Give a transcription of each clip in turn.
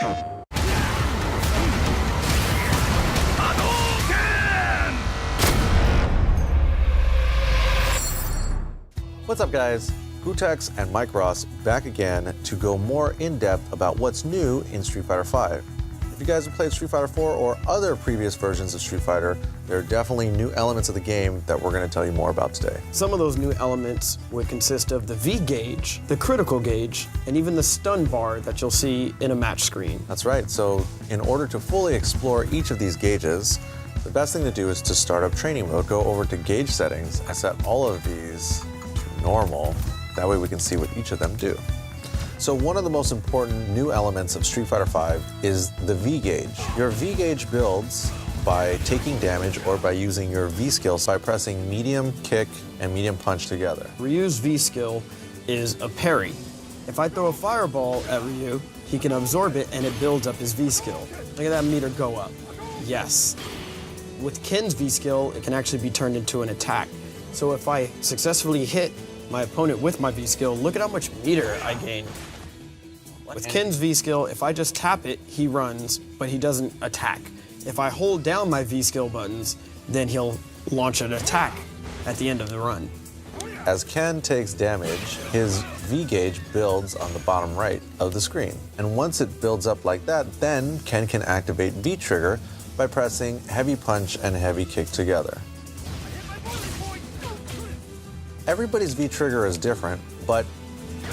What's up, guys? Gutex and Mike Ross back again to go more in-depth about what's new in Street Fighter V. If you guys have played Street Fighter 4 or other previous versions of Street Fighter, there are definitely new elements of the game that we're going to tell you more about today. Some of those new elements would consist of the V gauge, the critical gauge, and even the stun bar that you'll see in a match screen. That's right. So in order to fully explore each of these gauges, the best thing to do is to start up training mode, go over to gauge settings, and set all of these to normal. That way we can see what each of them do. So one of the most important new elements of Street Fighter V is the V gauge. Your V gauge builds by taking damage or by using your V skill by pressing medium kick and medium punch together. Ryu's V skill is a parry. If I throw a fireball at Ryu, he can absorb it and it builds up his V skill. Look at that meter go up. Yes. With Ken's V skill, it can actually be turned into an attack. So if I successfully hit my opponent with my V skill, look at how much meter I gain. With Ken's V skill, if I just tap it, he runs, but he doesn't attack. If I hold down my V skill buttons, then he'll launch an attack at the end of the run. As Ken takes damage, his V gauge builds on the bottom right of the screen. And once it builds up like that, then Ken can activate V trigger by pressing heavy punch and heavy kick together. Everybody's V trigger is different, but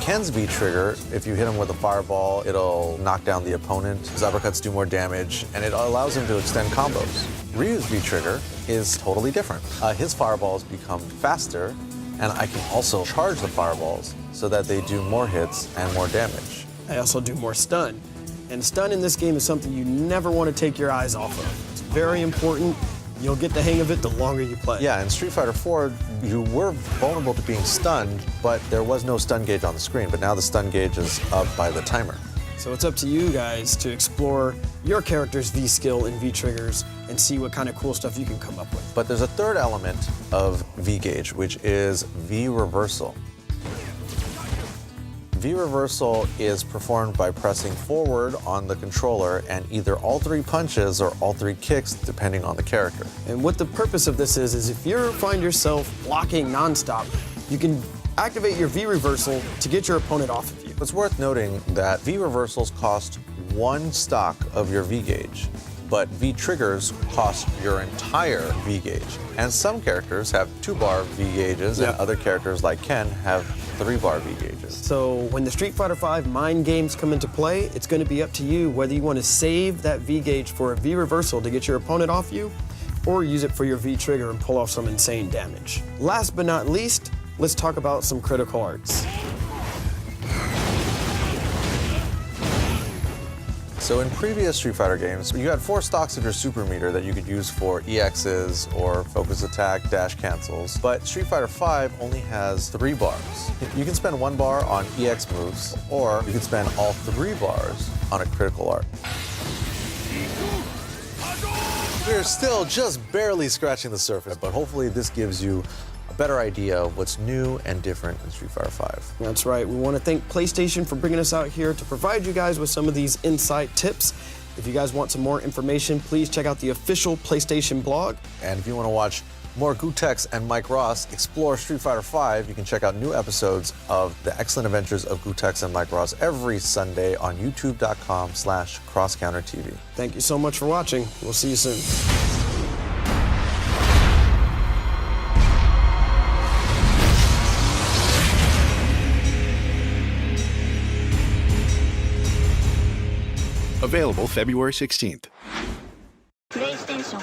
Ken's V trigger, if you hit him with a fireball, it'll knock down the opponent. His uppercuts do more damage, and it allows him to extend combos. Ryu's V trigger is totally different. His fireballs become faster, and I can also charge the fireballs so that they do more hits and more damage. I also do more stun. And stun in this game is something you never want to take your eyes off of. It's very important. You'll get the hang of it the longer you play. Yeah, in Street Fighter 4, you were vulnerable to being stunned, but there was no stun gauge on the screen. But now the stun gauge is up by the timer. So it's up to you guys to explore your character's V skill and V triggers and see what kind of cool stuff you can come up with. But there's a third element of V gauge, which is V reversal. V reversal is performed by pressing forward on the controller and either all three punches or all three kicks, depending on the character. And what the purpose of this is if you find yourself blocking nonstop, you can activate your V reversal to get your opponent off of you. It's worth noting that V reversals cost one stock of your V gauge, but V triggers cost your entire V gauge. And some characters have 2-bar V gauges, and other characters like Ken have 3-bar V gauges. So when the Street Fighter V mind games come into play, it's going to be up to you whether you want to save that V gauge for a V reversal to get your opponent off you, or use it for your V trigger and pull off some insane damage. Last but not least, let's talk about some critical arts. So in previous Street Fighter games, you had 4 stocks of your super meter that you could use for EXs or focus attack, dash cancels. But Street Fighter V only has 3 bars. You can spend 1 bar on EX moves, or you can spend all 3 bars on a critical art. We're still just barely scratching the surface, but hopefully this gives you a better idea of what's new and different in Street Fighter V. That's right. We want to thank PlayStation for bringing us out here to provide you guys with some of these insight tips. If you guys want some more information, please check out the official PlayStation blog. And if you want to watch more Gutex and Mike Ross explore Street Fighter V, you can check out new episodes of The Excellent Adventures of Gutex and Mike Ross every Sunday on youtube.com/crosscountertv. Thank you so much for watching. We'll see you soon. Available February 16th. PlayStation